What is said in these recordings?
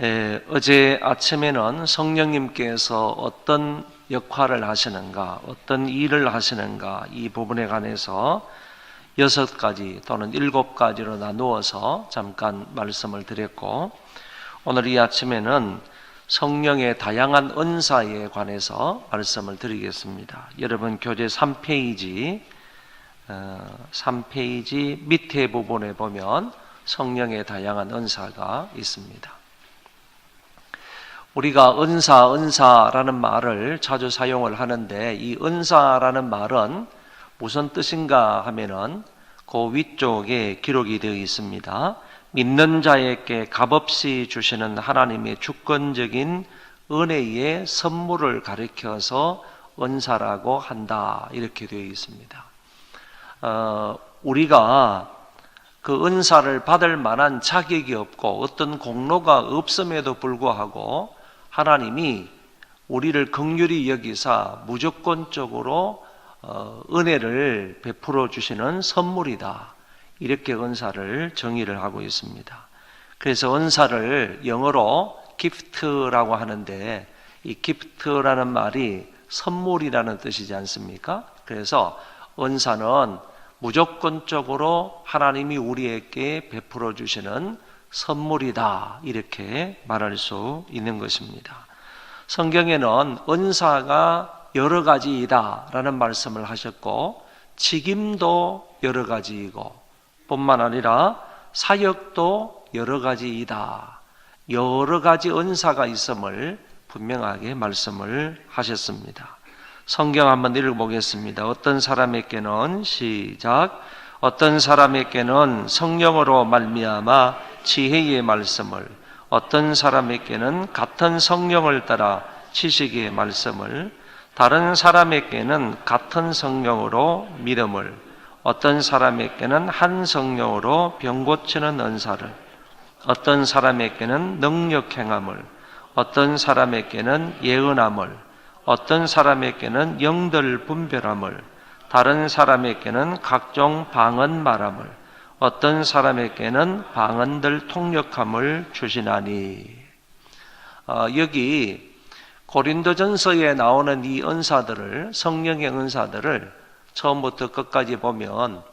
어제 아침에는 성령님께서 어떤 역할을 하시는가, 어떤 일을 하시는가, 이 부분에 관해서 6가지 또는 7가지로 나누어서 잠깐 말씀을 드렸고, 오늘 이 아침에는 성령의 다양한 은사에 관해서 말씀을 드리겠습니다. 여러분 교재 3페이지 밑에 부분에 보면 성령의 다양한 은사가 있습니다. 우리가 은사라는 말을 자주 사용을 하는데, 이 은사라는 말은 무슨 뜻인가 하면은 그 위쪽에 기록이 되어 있습니다. 믿는 자에게 값없이 주시는 하나님의 주권적인 은혜의 선물을 가리켜서 은사라고 한다, 이렇게 되어 있습니다. 우리가 그 은사를 받을 만한 자격이 없고 어떤 공로가 없음에도 불구하고 하나님이 우리를 긍휼히 여기사 무조건적으로 은혜를 베풀어 주시는 선물이다, 이렇게 은사를 정의를 하고 있습니다. 그래서 은사를 영어로 gift라고 하는데, 이 gift라는 말이 선물이라는 뜻이지 않습니까? 그래서 은사는 무조건적으로 하나님이 우리에게 베풀어 주시는 선물이다, 이렇게 말할 수 있는 것입니다. 성경에는 은사가 여러 가지이다 라는 말씀을 하셨고, 직임도 여러 가지이고 뿐만 아니라 사역도 여러 가지이다, 여러 가지 은사가 있음을 분명하게 말씀을 하셨습니다. 성경 한번 읽어보겠습니다. 어떤 사람에게는 어떤 사람에게는 성령으로 말미암아 지혜의 말씀을, 어떤 사람에게는 같은 성령을 따라 지식의 말씀을, 다른 사람에게는 같은 성령으로 믿음을, 어떤 사람에게는 한 성령으로 병 고치는 은사를, 어떤 사람에게는 능력 행함을, 어떤 사람에게는 예언함을, 어떤 사람에게는 영들 분별함을, 다른 사람에게는 각종 방언 말함을, 어떤 사람에게는 방언들 통역함을 주시나니. 여기 고린도전서에 나오는 이 은사들을, 성령의 은사들을 처음부터 끝까지 보면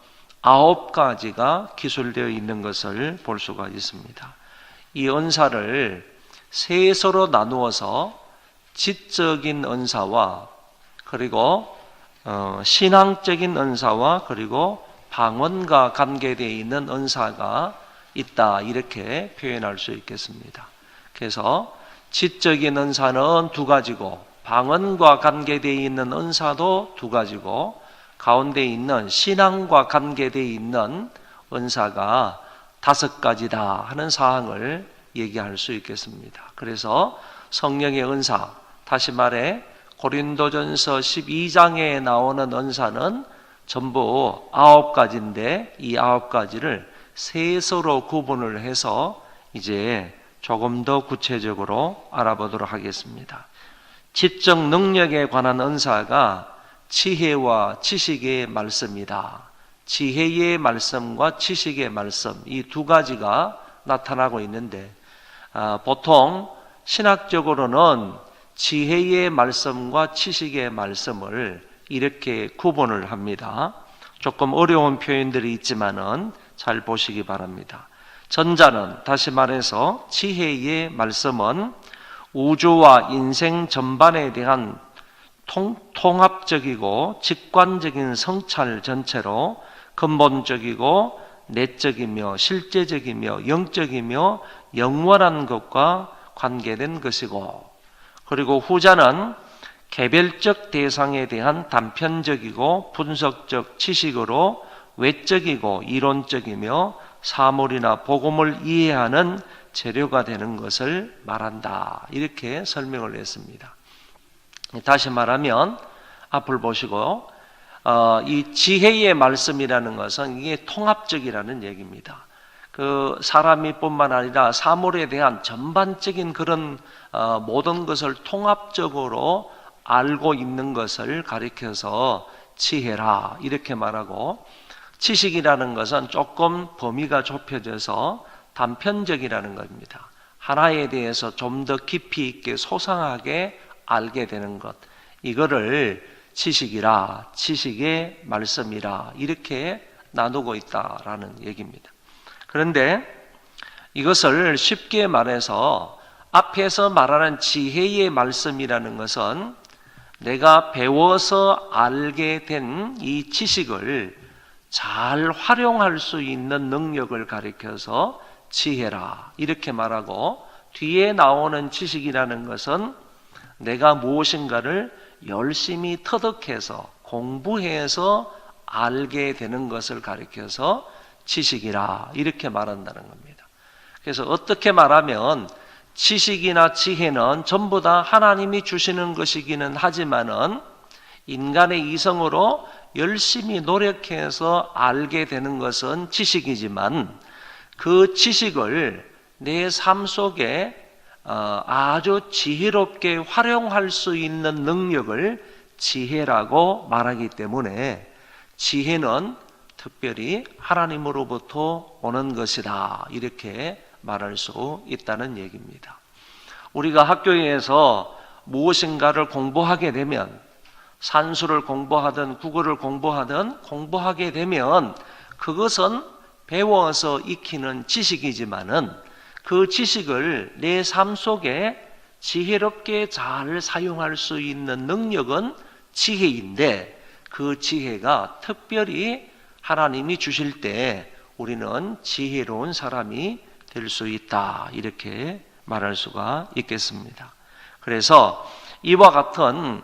9가지가 기술되어 있는 것을 볼 수가 있습니다. 이 은사를 세서로 나누어서 지적인 은사와, 그리고 신앙적인 은사와, 그리고 방언과 관계되어 있는 은사가 있다, 이렇게 표현할 수 있겠습니다. 그래서 지적인 은사는 2가지고, 방언과 관계되어 있는 은사도 2가지고, 가운데 있는 신앙과 관계되어 있는 은사가 5가지다 하는 사항을 얘기할 수 있겠습니다. 그래서 성령의 은사, 다시 말해 고린도전서 12장에 나오는 은사는 전부 9가지인데, 이 9가지를 세서로 구분을 해서 이제 조금 더 구체적으로 알아보도록 하겠습니다. 지적 능력에 관한 은사가 지혜와 지식의 말씀이다. 지혜의 말씀과 지식의 말씀, 이 2가지가 나타나고 있는데, 보통 신학적으로는 지혜의 말씀과 지식의 말씀을 이렇게 구분을 합니다. 조금 어려운 표현들이 있지만은 잘 보시기 바랍니다. 전자는, 다시 말해서 지혜의 말씀은 우주와 인생 전반에 대한 통합적이고 직관적인 성찰 전체로 근본적이고 내적이며 실제적이며 영적이며 영원한 것과 관계된 것이고, 그리고 후자는 개별적 대상에 대한 단편적이고 분석적 지식으로 외적이고 이론적이며 사물이나 복음을 이해하는 재료가 되는 것을 말한다, 이렇게 설명을 했습니다. 다시 말하면 앞을 보시고, 이 지혜의 말씀이라는 것은 이게 통합적이라는 얘기입니다. 그 사람이 뿐만 아니라 사물에 대한 전반적인 그런 모든 것을 통합적으로 알고 있는 것을 가리켜서 지혜라, 이렇게 말하고, 지식이라는 것은 조금 범위가 좁혀져서 단편적이라는 겁니다. 하나에 대해서 좀 더 깊이 있게 소상하게 알게 되는 것, 이거를 지식이라, 지식의 말씀이라 이렇게 나누고 있다라는 얘기입니다. 그런데 이것을 쉽게 말해서 앞에서 말하는 지혜의 말씀이라는 것은 내가 배워서 알게 된 이 지식을 잘 활용할 수 있는 능력을 가리켜서 지혜라 이렇게 말하고, 뒤에 나오는 지식이라는 것은 내가 무엇인가를 열심히 터득해서 공부해서 알게 되는 것을 가리켜서 지식이라 이렇게 말한다는 겁니다. 그래서 어떻게 말하면 지식이나 지혜는 전부 다 하나님이 주시는 것이기는 하지만은 인간의 이성으로 열심히 노력해서 알게 되는 것은 지식이지만, 그 지식을 내 삶 속에 아주 지혜롭게 활용할 수 있는 능력을 지혜라고 말하기 때문에, 지혜는 특별히 하나님으로부터 오는 것이다 이렇게 말할 수 있다는 얘기입니다. 우리가 학교에서 무엇인가를 공부하게 되면, 산수를 공부하든 국어를 공부하든 공부하게 되면 그것은 배워서 익히는 지식이지만은 그 지식을 내 삶 속에 지혜롭게 잘 사용할 수 있는 능력은 지혜인데, 그 지혜가 특별히 하나님이 주실 때 우리는 지혜로운 사람이 될 수 있다 이렇게 말할 수가 있겠습니다. 그래서 이와 같은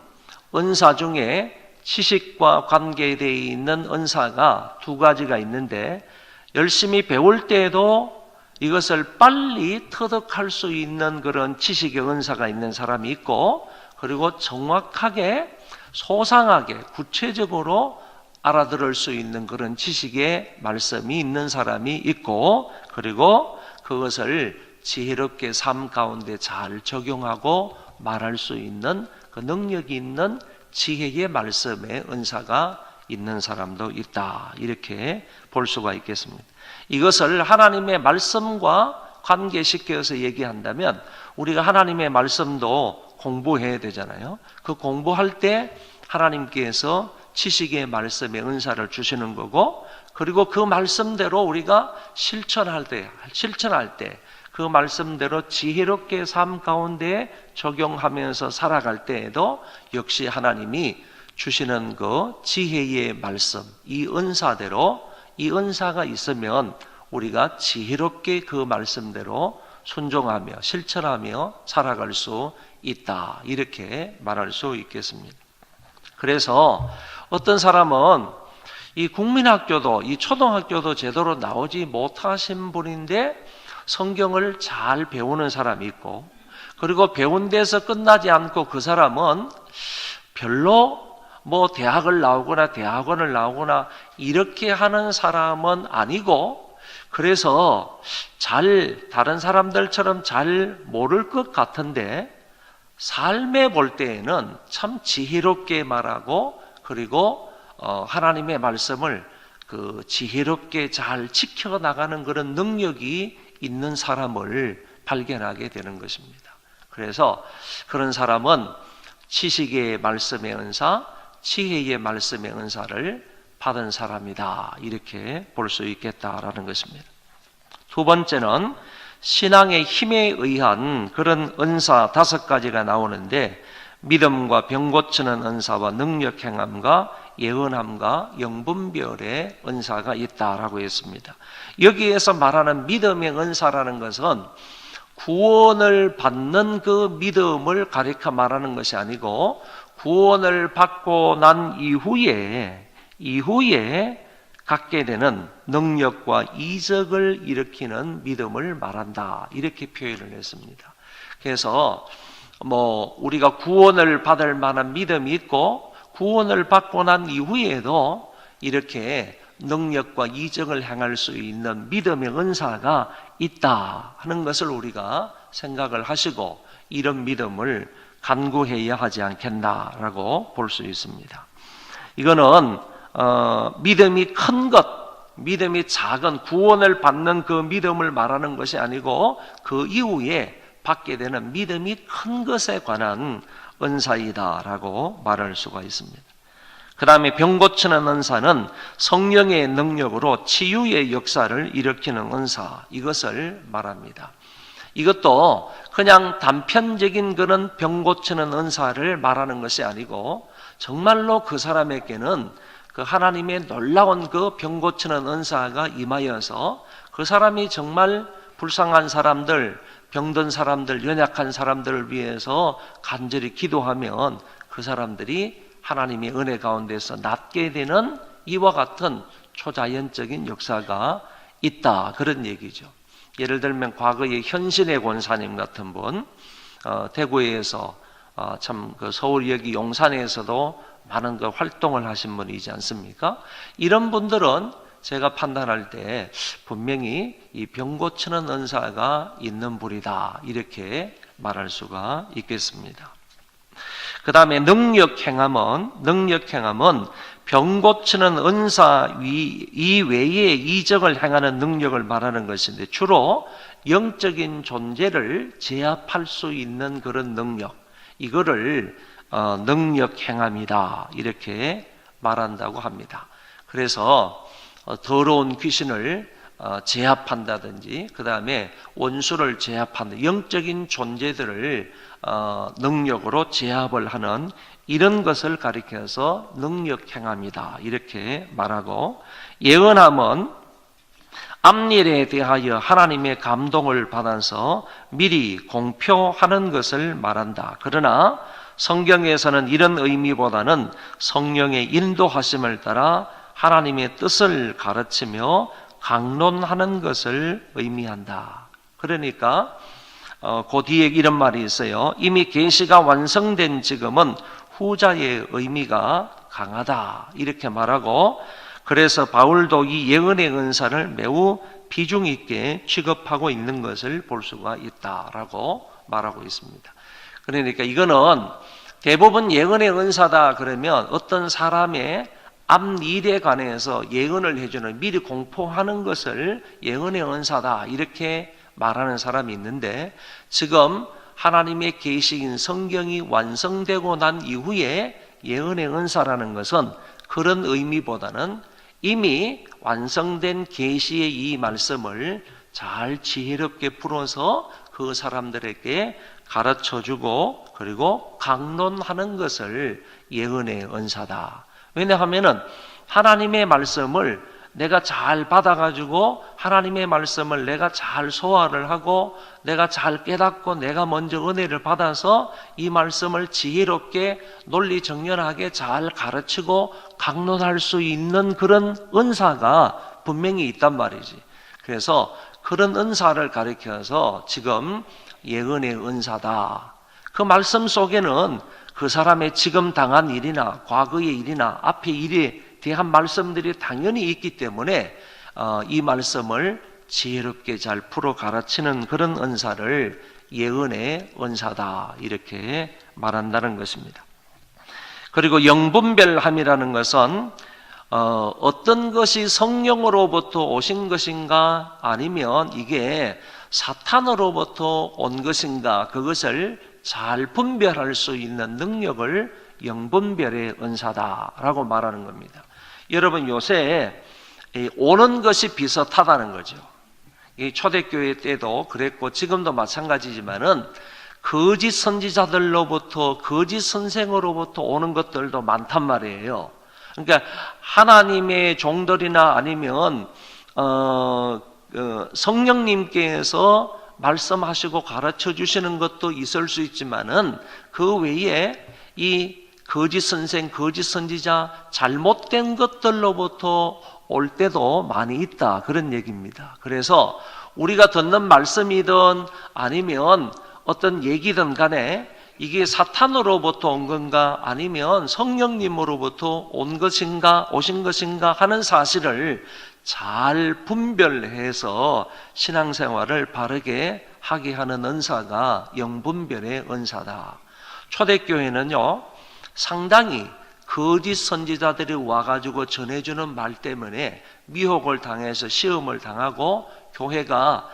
은사 중에 지식과 관계되어 있는 은사가 두 가지가 있는데, 열심히 배울 때에도 이것을 빨리 터득할 수 있는 그런 지식의 은사가 있는 사람이 있고, 그리고 정확하게 소상하게 구체적으로 알아들을 수 있는 그런 지식의 말씀이 있는 사람이 있고, 그리고 그것을 지혜롭게 삶 가운데 잘 적용하고 말할 수 있는 그 능력이 있는 지혜의 말씀의 은사가 있는 사람도 있다 이렇게 볼 수가 있겠습니다. 이것을 하나님의 말씀과 관계시켜서 얘기한다면, 우리가 하나님의 말씀도 공부해야 되잖아요. 그 공부할 때 하나님께서 지식의 말씀의 은사를 주시는 거고, 그리고 그 말씀대로 우리가 실천할 때 그 말씀대로 지혜롭게 삶 가운데 적용하면서 살아갈 때에도 역시 하나님이 주시는 그 지혜의 말씀, 이 은사대로, 이 은사가 있으면 우리가 지혜롭게 그 말씀대로 순종하며 실천하며 살아갈 수 있다 이렇게 말할 수 있겠습니다. 그래서 어떤 사람은 이 국민학교도, 이 초등학교도 제대로 나오지 못하신 분인데 성경을 잘 배우는 사람이 있고, 그리고 배운 데서 끝나지 않고 그 사람은 별로 뭐 대학을 나오거나 대학원을 나오거나 이렇게 하는 사람은 아니고, 그래서 다른 사람들처럼 잘 모를 것 같은데 삶에 볼 때에는 참 지혜롭게 말하고, 그리고 하나님의 말씀을 그 지혜롭게 잘 지켜나가는 그런 능력이 있는 사람을 발견하게 되는 것입니다. 그래서 그런 사람은 지식의 말씀의 은사, 지혜의 말씀의 은사를 받은 사람이다 이렇게 볼 수 있겠다라는 것입니다. 두 번째는 신앙의 힘에 의한 그런 은사 5가지가 나오는데, 믿음과 병 고치는 은사와 능력 행함과 예언함과 영분별의 은사가 있다라고 했습니다. 여기에서 말하는 믿음의 은사라는 것은 구원을 받는 그 믿음을 가리켜 말하는 것이 아니고, 구원을 받고 난 이후에 갖게 되는 능력과 이적을 일으키는 믿음을 말한다 이렇게 표현을 했습니다. 그래서 우리가 구원을 받을 만한 믿음이 있고, 구원을 받고 난 이후에도 이렇게 능력과 이적을 행할 수 있는 믿음의 은사가 있다 하는 것을 우리가 생각을 하시고, 이런 믿음을 간구해야 하지 않겠나라고 볼 수 있습니다. 이거는 믿음이 큰 것, 믿음이 작은 구원을 받는 그 믿음을 말하는 것이 아니고 그 이후에 받게 되는 믿음이 큰 것에 관한 은사이다라고 말할 수가 있습니다. 그 다음에 병 고치는 은사는 성령의 능력으로 치유의 역사를 일으키는 은사, 이것을 말합니다. 이것도 그냥 단편적인 그런 병 고치는 은사를 말하는 것이 아니고 정말로 그 사람에게는 그 하나님의 놀라운 그 병 고치는 은사가 임하여서 그 사람이 정말 불쌍한 사람들, 병든 사람들, 연약한 사람들을 위해서 간절히 기도하면 그 사람들이 하나님의 은혜 가운데서 낫게 되는 이와 같은 초자연적인 역사가 있다, 그런 얘기죠. 예를 들면 과거에 현신의 권사님 같은 분, 대구에서 참 그 서울 여기 용산에서도 많은 그 활동을 하신 분이지 않습니까? 이런 분들은 제가 판단할 때 분명히 이 병 고치는 은사가 있는 분이다, 이렇게 말할 수가 있겠습니다. 그 다음에 능력 행함은 병 고치는 은사 이외에 이적을 행하는 능력을 말하는 것인데 주로 영적인 존재를 제압할 수 있는 그런 능력, 이거를 능력 행함이다, 이렇게 말한다고 합니다. 그래서 더러운 귀신을 제압한다든지 그 다음에 원수를 제압하는 영적인 존재들을 능력으로 제압을 하는 이런 것을 가리켜서 능력 행함이다, 이렇게 말하고, 예언함은 앞일에 대하여 하나님의 감동을 받아서 미리 공표하는 것을 말한다. 그러나 성경에서는 이런 의미보다는 성령의 인도하심을 따라 하나님의 뜻을 가르치며 강론하는 것을 의미한다. 그러니까 그 뒤에 이런 말이 있어요. 이미 계시가 완성된 지금은 후자의 의미가 강하다, 이렇게 말하고, 그래서 바울도 이 예언의 은사를 매우 비중 있게 취급하고 있는 것을 볼 수가 있다라고 말하고 있습니다. 그러니까 이거는 대부분 예언의 은사다 그러면 어떤 사람의 앞일에 관해서 예언을 해주는, 미리 공포하는 것을 예언의 은사다, 이렇게 말하는 사람이 있는데, 지금 하나님의 계시인 성경이 완성되고 난 이후에 예언의 은사라는 것은 그런 의미보다는 이미 완성된 계시의 이 말씀을 잘 지혜롭게 풀어서 그 사람들에게 가르쳐주고 그리고 강론하는 것을 예언의 은사다. 왜냐하면 하나님의 말씀을 내가 잘 받아가지고 하나님의 말씀을 내가 잘 소화를 하고 내가 잘 깨닫고 내가 먼저 은혜를 받아서 이 말씀을 지혜롭게 논리정연하게 잘 가르치고 강론할 수 있는 그런 은사가 분명히 있단 말이지. 그래서 그런 은사를 가리켜서 지금 예언의 은사다. 그 말씀 속에는 그 사람의 지금 당한 일이나 과거의 일이나 앞의 일에 대한 말씀들이 당연히 있기 때문에 이 말씀을 지혜롭게 잘 풀어 가르치는 그런 은사를 예언의 은사다, 이렇게 말한다는 것입니다. 그리고 영분별함이라는 것은 어떤 것이 성령으로부터 오신 것인가 아니면 이게 사탄으로부터 온 것인가, 그것을 잘 분별할 수 있는 능력을 영분별의 은사다라고 말하는 겁니다. 여러분, 요새 오는 것이 비슷하다는 거죠. 이 초대교회 때도 그랬고 지금도 마찬가지지만은 거짓 선지자들로부터, 거짓 선생으로부터 오는 것들도 많단 말이에요. 그러니까 하나님의 종들이나 아니면 성령님께서 말씀하시고 가르쳐 주시는 것도 있을 수 있지만은 그 외에 이 거짓 선생, 거짓 선지자, 잘못된 것들로부터 올 때도 많이 있다, 그런 얘기입니다. 그래서 우리가 듣는 말씀이든 아니면 어떤 얘기든 간에 이게 사탄으로부터 온 건가 아니면 성령님으로부터 온 것인가 오신 것인가 하는 사실을 잘 분별해서 신앙생활을 바르게 하게 하는 은사가 영분별의 은사다. 초대교회는요, 상당히 거짓 선지자들이 와가지고 전해주는 말 때문에 미혹을 당해서 시험을 당하고 교회가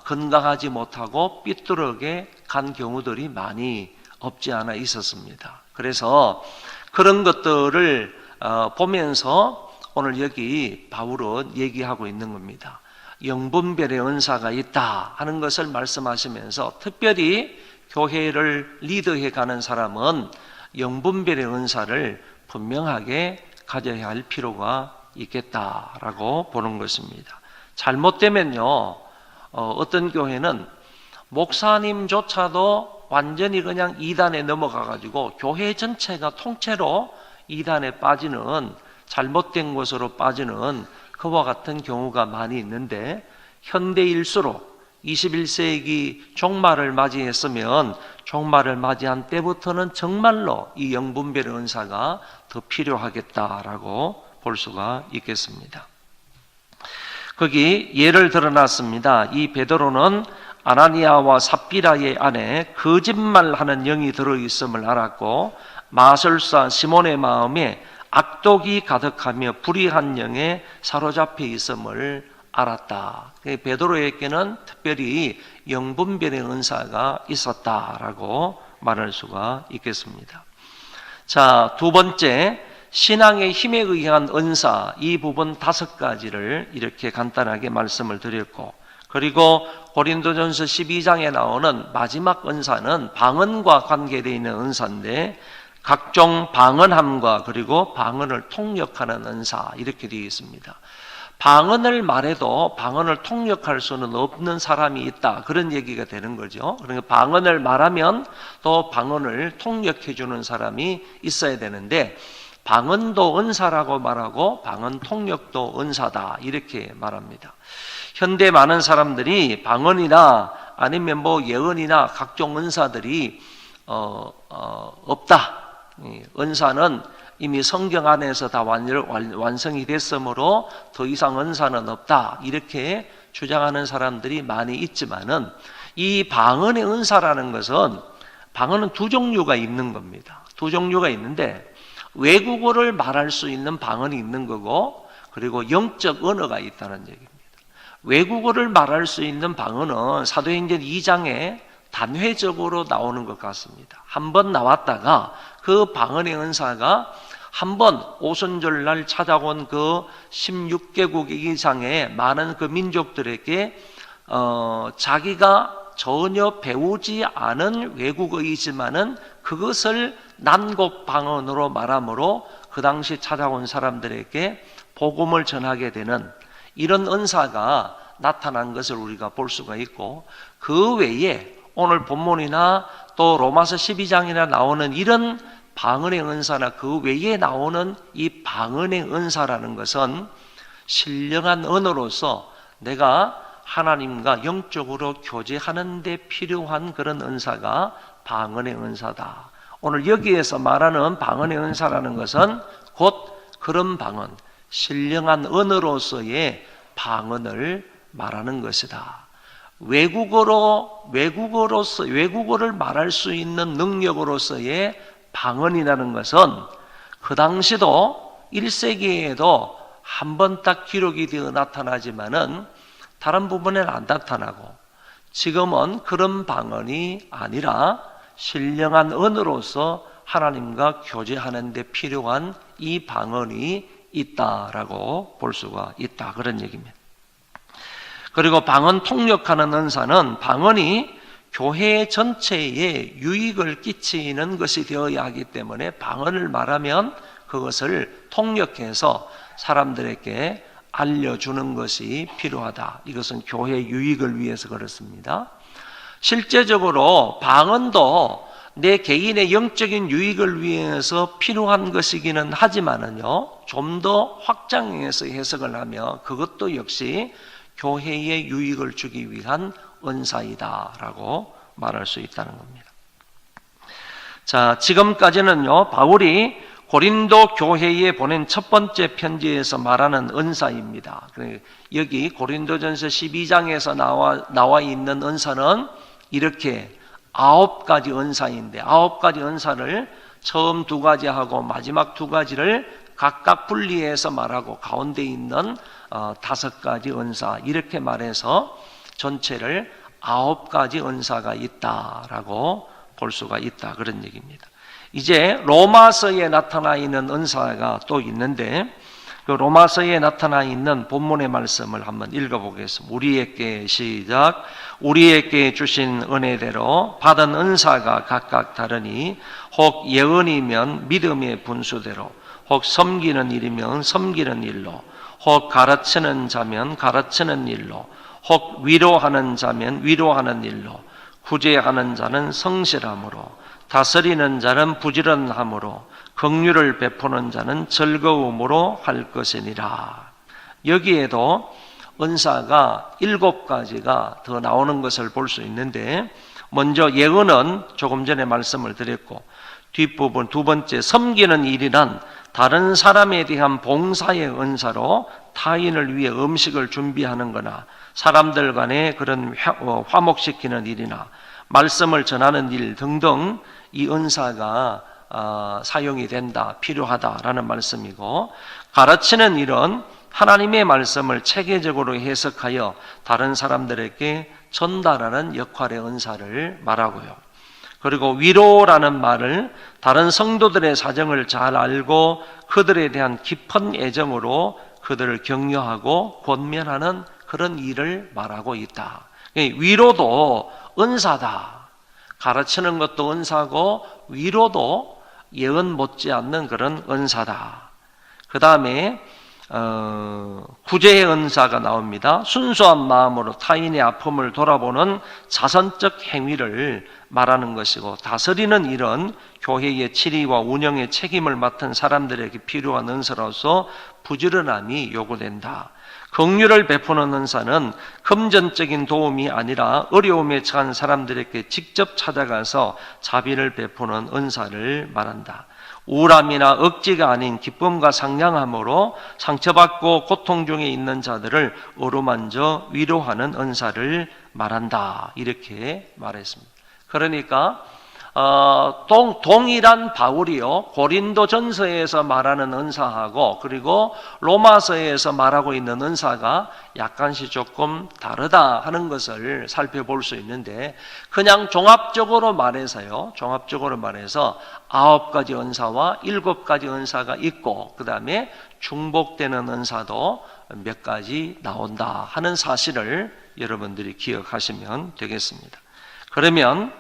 건강하지 못하고 삐뚤어게 간 경우들이 많이 없지 않아 있었습니다. 그래서 그런 것들을 보면서 오늘 여기 바울은 얘기하고 있는 겁니다. 영분별의 은사가 있다 하는 것을 말씀하시면서 특별히 교회를 리더해 가는 사람은 영분별의 은사를 분명하게 가져야 할 필요가 있겠다라고 보는 것입니다. 잘못되면요, 어떤 교회는 목사님조차도 완전히 그냥 이단에 넘어가가지고 교회 전체가 통째로 이단에 빠지는, 잘못된 것으로 빠지는 그와 같은 경우가 많이 있는데, 현대일수록 21세기 종말을 맞이했으면 종말을 맞이한 때부터는 정말로 이 영분별의 은사가 더 필요하겠다라고 볼 수가 있겠습니다. 거기 예를 들어놨습니다. 이 베드로는 아나니아와 삽비라의 안에 거짓말하는 영이 들어있음을 알았고 마술사 시몬의 마음에 악독이 가득하며 불의한 영에 사로잡혀 있음을 알았다. 베드로에게는 특별히 영분별의 은사가 있었다라고 말할 수가 있겠습니다. 자, 두 번째, 신앙의 힘에 의한 은사, 이 부분 5가지를 이렇게 간단하게 말씀을 드렸고, 그리고 고린도전서 12장에 나오는 마지막 은사는 방언과 관계되어 있는 은사인데, 각종 방언함과 그리고 방언을 통역하는 은사, 이렇게 되어 있습니다. 방언을 말해도 방언을 통역할 수는 없는 사람이 있다, 그런 얘기가 되는 거죠. 그러니까 방언을 말하면 또 방언을 통역해 주는 사람이 있어야 되는데, 방언도 은사라고 말하고 방언 통역도 은사다, 이렇게 말합니다. 현대 많은 사람들이 방언이나 아니면 예언이나 각종 은사들이 없다, 은사는 이미 성경 안에서 다 완성이 됐으므로 더 이상 은사는 없다, 이렇게 주장하는 사람들이 많이 있지만은, 이 방언의 은사라는 것은, 방언은 두 종류가 있는 겁니다. 두 종류가 있는데, 외국어를 말할 수 있는 방언이 있는 거고, 그리고 영적 언어가 있다는 얘기입니다. 외국어를 말할 수 있는 방언은 사도행전 2장에 단회적으로 나오는 것 같습니다. 한 번 나왔다가 그 방언의 은사가 한번 오순절날 찾아온 그 16개국 이상의 많은 그 민족들에게 자기가 전혀 배우지 않은 외국어이지만은 그것을 난곡 방언으로 말함으로 그 당시 찾아온 사람들에게 복음을 전하게 되는 이런 은사가 나타난 것을 우리가 볼 수가 있고, 그 외에 오늘 본문이나 또 로마서 12장이나 나오는 이런 방언의 은사나 그 외에 나오는 이 방언의 은사라는 것은 신령한 언어로서 내가 하나님과 영적으로 교제하는 데 필요한 그런 은사가 방언의 은사다. 오늘 여기에서 말하는 방언의 은사라는 것은 곧 그런 방언, 신령한 언어로서의 방언을 말하는 것이다. 외국어를 말할 수 있는 능력으로서의 방언이라는 것은 그 당시도 1세기에도 한 번 딱 기록이 되어 나타나지만은 다른 부분에는 안 나타나고, 지금은 그런 방언이 아니라 신령한 언어로서 하나님과 교제하는 데 필요한 이 방언이 있다라고 볼 수가 있다, 그런 얘기입니다. 그리고 방언 통역하는 은사는 방언이 교회 전체에 유익을 끼치는 것이 되어야 하기 때문에 방언을 말하면 그것을 통역해서 사람들에게 알려주는 것이 필요하다. 이것은 교회 유익을 위해서 그렇습니다. 실제적으로 방언도 내 개인의 영적인 유익을 위해서 필요한 것이기는 하지만은요, 좀 더 확장해서 해석을 하며 그것도 역시 교회에 유익을 주기 위한 은사이다라고 말할 수 있다는 겁니다. 자, 지금까지는요, 바울이 고린도 교회에 보낸 첫 번째 편지에서 말하는 은사입니다. 여기 고린도전서 12장에서 나와 있는 은사는 이렇게 9가지 은사인데, 9가지 은사를 처음 두 가지하고 마지막 두 가지를 각각 분리해서 말하고 가운데 있는 5가지 은사, 이렇게 말해서 전체를 9가지 은사가 있다라고 볼 수가 있다, 그런 얘기입니다. 이제 로마서에 나타나 있는 은사가 또 있는데, 그 로마서에 나타나 있는 본문의 말씀을 한번 읽어보겠습니다. 우리에게 시작. 우리에게 주신 은혜대로 받은 은사가 각각 다르니 혹 예언이면 믿음의 분수대로, 혹 섬기는 일이면 섬기는 일로, 혹 가르치는 자면 가르치는 일로, 혹 위로하는 자면 위로하는 일로, 구제하는 자는 성실함으로, 다스리는 자는 부지런함으로, 긍휼을 베푸는 자는 즐거움으로 할 것이니라. 여기에도 은사가 7가지가 더 나오는 것을 볼 수 있는데, 먼저 예언은 조금 전에 말씀을 드렸고, 뒷부분 두 번째 섬기는 일이란 다른 사람에 대한 봉사의 은사로 타인을 위해 음식을 준비하는 거나 사람들 간에 그런 화목시키는 일이나 말씀을 전하는 일 등등, 이 은사가 사용이 된다, 필요하다라는 말씀이고, 가르치는 일은 하나님의 말씀을 체계적으로 해석하여 다른 사람들에게 전달하는 역할의 은사를 말하고요. 그리고 위로라는 말을 다른 성도들의 사정을 잘 알고 그들에 대한 깊은 애정으로 그들을 격려하고 권면하는 그런 일을 말하고 있다. 위로도 은사다. 가르치는 것도 은사고 위로도 예언 못지않는 그런 은사다. 그 다음에 구제의 은사가 나옵니다. 순수한 마음으로 타인의 아픔을 돌아보는 자선적 행위를 말하는 것이고, 다스리는 일은 교회의 치리와 운영의 책임을 맡은 사람들에게 필요한 은사로서 부지런함이 요구된다. 긍휼을 베푸는 은사는 금전적인 도움이 아니라 어려움에 처한 사람들에게 직접 찾아가서 자비를 베푸는 은사를 말한다. 우울함이나 억지가 아닌 기쁨과 상냥함으로 상처받고 고통 중에 있는 자들을 어루만져 위로하는 은사를 말한다, 이렇게 말했습니다. 그러니까 동일한 바울이요, 고린도전서에서 말하는 은사하고 그리고 로마서에서 말하고 있는 은사가 약간씩 조금 다르다 하는 것을 살펴볼 수 있는데, 그냥 종합적으로 말해서 9가지 은사와 7가지 은사가 있고, 그 다음에 중복되는 은사도 몇 가지 나온다 하는 사실을 여러분들이 기억하시면 되겠습니다. 그러면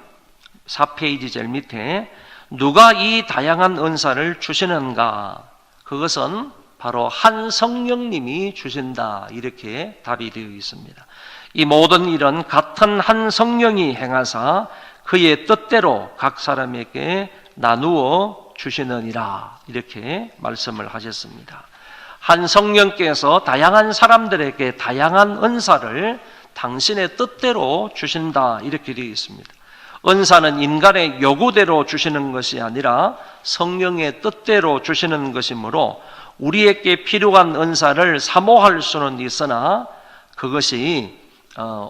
4페이지 제일 밑에 누가 이 다양한 은사를 주시는가? 그것은 바로 한 성령님이 주신다, 이렇게 답이 되어 있습니다. 이 모든 일은 같은 한 성령이 행하사 그의 뜻대로 각 사람에게 나누어 주시느니라, 이렇게 말씀을 하셨습니다. 한 성령께서 다양한 사람들에게 다양한 은사를 당신의 뜻대로 주신다, 이렇게 되어 있습니다. 은사는 인간의 요구대로 주시는 것이 아니라 성령의 뜻대로 주시는 것이므로 우리에게 필요한 은사를 사모할 수는 있으나 그것이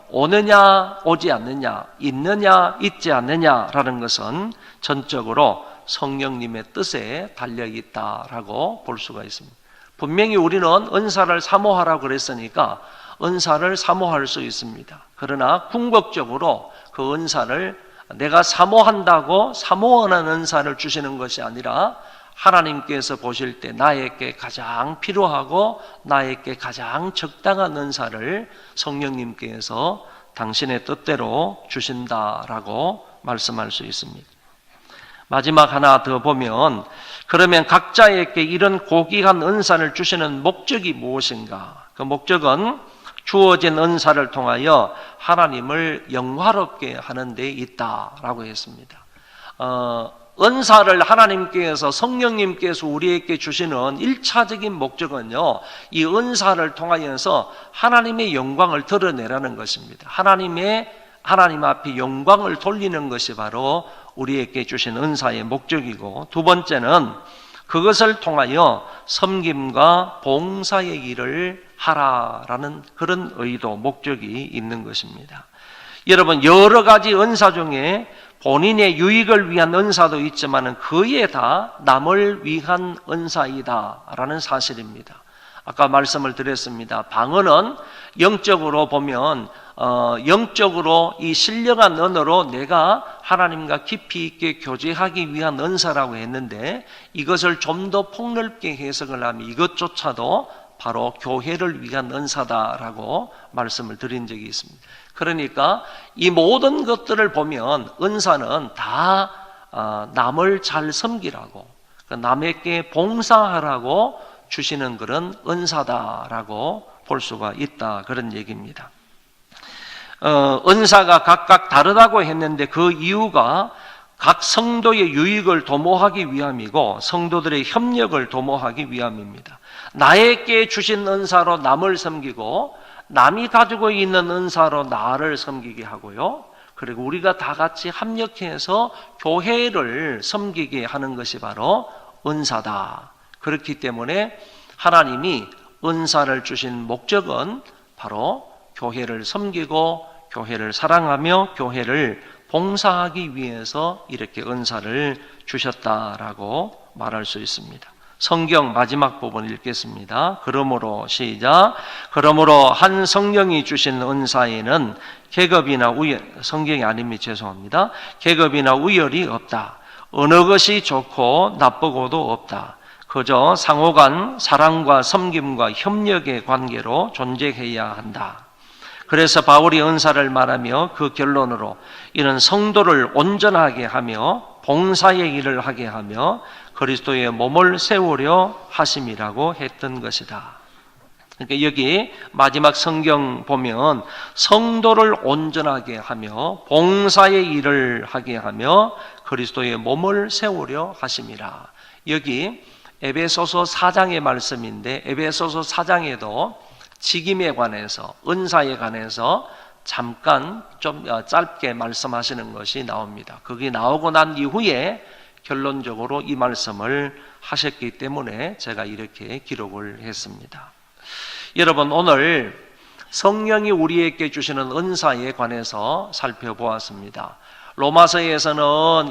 오느냐 오지 않느냐, 있느냐 있지 않느냐라는 것은 전적으로 성령님의 뜻에 달려있다라고 볼 수가 있습니다. 분명히 우리는 은사를 사모하라고 그랬으니까 은사를 사모할 수 있습니다. 그러나 궁극적으로 그 은사를 내가 사모한다고 사모하는 은사를 주시는 것이 아니라 하나님께서 보실 때 나에게 가장 필요하고 나에게 가장 적당한 은사를 성령님께서 당신의 뜻대로 주신다라고 말씀할 수 있습니다. 마지막 하나 더 보면, 그러면 각자에게 이런 고귀한 은사를 주시는 목적이 무엇인가? 그 목적은 주어진 은사를 통하여 하나님을 영화롭게 하는 데 있다라고 했습니다. 은사를 하나님께서, 성령님께서 우리에게 주시는 1차적인 목적은요, 이 은사를 통하여서 하나님의 영광을 드러내라는 것입니다. 하나님 앞에 영광을 돌리는 것이 바로 우리에게 주신 은사의 목적이고, 두 번째는 그것을 통하여 섬김과 봉사의 일을 하라라는 그런 의도, 목적이 있는 것입니다. 여러분, 여러 가지 은사 중에 본인의 유익을 위한 은사도 있지만 거의 다 남을 위한 은사이다라는 사실입니다. 아까 말씀을 드렸습니다. 방언은 영적으로 보면 영적으로 이 신령한 언어로 내가 하나님과 깊이 있게 교제하기 위한 은사라고 했는데, 이것을 좀 더 폭넓게 해석을 하면 이것조차도 바로 교회를 위한 은사다라고 말씀을 드린 적이 있습니다. 그러니까 이 모든 것들을 보면 은사는 다 남을 잘 섬기라고, 남에게 봉사하라고 주시는 그런 은사다라고 볼 수가 있다, 그런 얘기입니다. 은사가 각각 다르다고 했는데 그 이유가 각 성도의 유익을 도모하기 위함이고 성도들의 협력을 도모하기 위함입니다. 나에게 주신 은사로 남을 섬기고 남이 가지고 있는 은사로 나를 섬기게 하고요, 그리고 우리가 다 같이 합력해서 교회를 섬기게 하는 것이 바로 은사다. 그렇기 때문에 하나님이 은사를 주신 목적은 바로 교회를 섬기고 교회를 사랑하며 교회를 봉사하기 위해서 이렇게 은사를 주셨다라고 말할 수 있습니다. 성경 마지막 부분 읽겠습니다. 그러므로 시작. 그러므로 한 성령이 주신 은사에는 계급이나 우열, 성경이 아닙니다. 죄송합니다. 계급이나 우열이 없다. 어느 것이 좋고 나쁘고도 없다. 그저 상호간 사랑과 섬김과 협력의 관계로 존재해야 한다. 그래서 바울이 은사를 말하며 그 결론으로 이는 성도를 온전하게 하며 봉사의 일을 하게 하며 그리스도의 몸을 세우려 하심이라고 했던 것이다. 그러니까 여기 마지막 성경 보면 성도를 온전하게 하며 봉사의 일을 하게 하며 그리스도의 몸을 세우려 하심이라. 여기 에베소서 4장의 말씀인데 에베소서 4장에도 직임에 관해서, 은사에 관해서 잠깐 좀 짧게 말씀하시는 것이 나옵니다. 그게 나오고 난 이후에 결론적으로 이 말씀을 하셨기 때문에 제가 이렇게 기록을 했습니다. 여러분, 오늘 성령이 우리에게 주시는 은사에 관해서 살펴보았습니다. 로마서에서는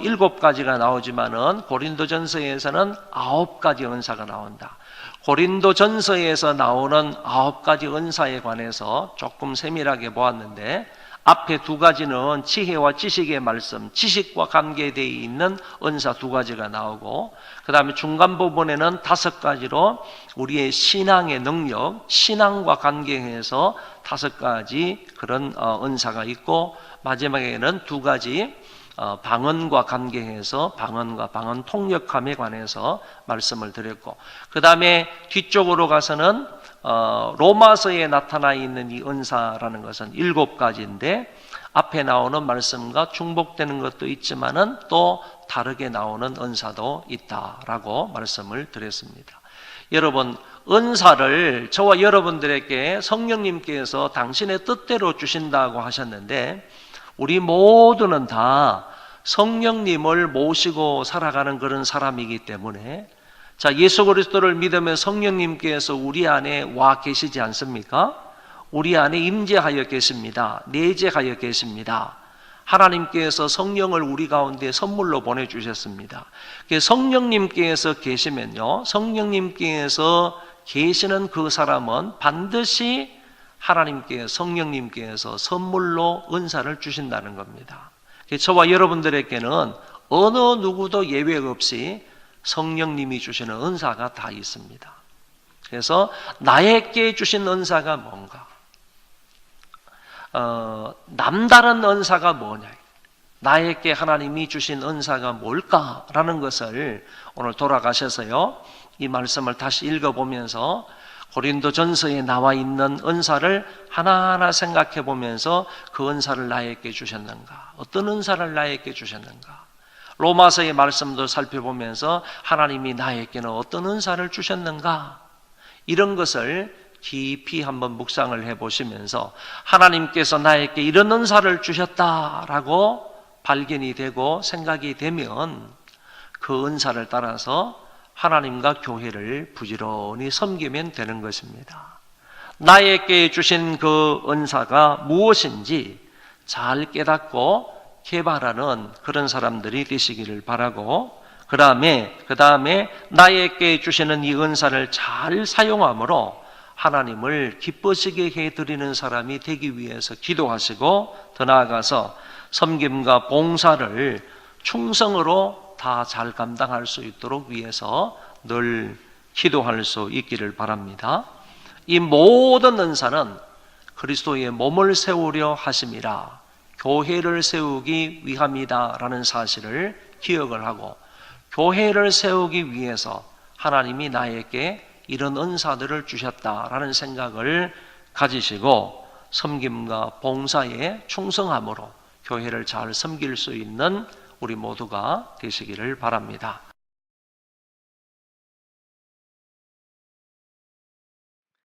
7가지가 나오지만은 고린도전서에서는 9가지 은사가 나온다. 고린도전서에서 나오는 9가지 은사에 관해서 조금 세밀하게 보았는데, 앞에 2가지는 지혜와 지식의 말씀, 지식과 관계되어 있는 은사 2가지가 나오고, 그 다음에 중간 부분에는 5가지로 우리의 신앙의 능력, 신앙과 관계해서 5가지 그런 은사가 있고, 마지막에는 2가지 방언과 관계해서 방언과 방언 통역함에 관해서 말씀을 드렸고, 그 다음에 뒤쪽으로 가서는 로마서에 나타나 있는 이 은사라는 것은 7가지인데 앞에 나오는 말씀과 중복되는 것도 있지만은 또 다르게 나오는 은사도 있다라고 말씀을 드렸습니다. 여러분, 은사를 저와 여러분들에게 성령님께서 당신의 뜻대로 주신다고 하셨는데, 우리 모두는 다 성령님을 모시고 살아가는 그런 사람이기 때문에, 자, 예수 그리스도를 믿으면 성령님께서 우리 안에 와 계시지 않습니까? 우리 안에 임재하여 계십니다. 내재하여 계십니다. 하나님께서 성령을 우리 가운데 선물로 보내주셨습니다. 성령님께서 계시면요, 성령님께서 계시는 그 사람은 반드시 하나님께, 성령님께서 선물로 은사를 주신다는 겁니다. 저와 여러분들에게는 어느 누구도 예외 없이 성령님이 주시는 은사가 다 있습니다. 그래서 나에게 주신 은사가 뭔가, 남다른 은사가 뭐냐, 나에게 하나님이 주신 은사가 뭘까라는 것을 오늘 돌아가셔서요, 이 말씀을 다시 읽어보면서 고린도전서에 나와 있는 은사를 하나하나 생각해 보면서 그 은사를 나에게 주셨는가, 어떤 은사를 나에게 주셨는가, 로마서의 말씀도 살펴보면서 하나님이 나에게는 어떤 은사를 주셨는가, 이런 것을 깊이 한번 묵상을 해보시면서 하나님께서 나에게 이런 은사를 주셨다라고 발견이 되고 생각이 되면 그 은사를 따라서 하나님과 교회를 부지런히 섬기면 되는 것입니다. 나에게 주신 그 은사가 무엇인지 잘 깨닫고 개발하는 그런 사람들이 되시기를 바라고, 그 다음에 나에게 주시는 이 은사를 잘 사용함으로 하나님을 기뻐지게 해드리는 사람이 되기 위해서 기도하시고, 더 나아가서 섬김과 봉사를 충성으로 다 잘 감당할 수 있도록 위해서 늘 기도할 수 있기를 바랍니다. 이 모든 은사는 그리스도의 몸을 세우려 하심이라, 교회를 세우기 위함이다 라는 사실을 기억을 하고, 교회를 세우기 위해서 하나님이 나에게 이런 은사들을 주셨다라는 생각을 가지시고 섬김과 봉사에 충성함으로 교회를 잘 섬길 수 있는 우리 모두가 되시기를 바랍니다.